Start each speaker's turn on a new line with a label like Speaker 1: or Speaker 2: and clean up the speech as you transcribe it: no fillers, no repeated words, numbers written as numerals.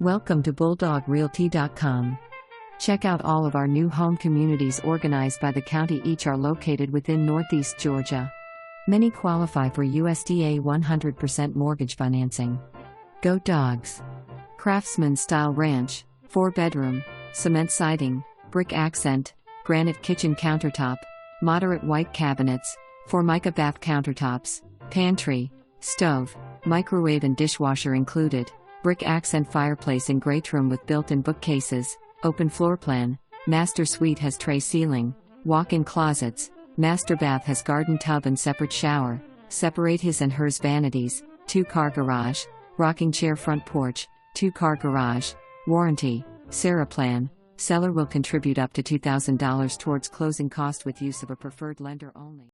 Speaker 1: Welcome to BulldogRealty.com. Check out all of our new home communities organized by the county. Each are located within Northeast Georgia. Many qualify for USDA 100% mortgage financing. Go Dogs! Craftsman style ranch, 4-bedroom, cement siding, brick accent, granite kitchen countertop, moderate white cabinets, Formica bath countertops, pantry, stove, microwave and dishwasher included, brick accent fireplace and greatroom with built-in bookcases, open floor plan, master suite has tray ceiling, walk-in closets, master bath has garden tub and separate shower, separate his and hers vanities, 2-car garage, rocking chair front porch, 2-car garage, warranty, Sarah plan, seller will contribute up to $2,000 towards closing cost with use of a preferred lender only.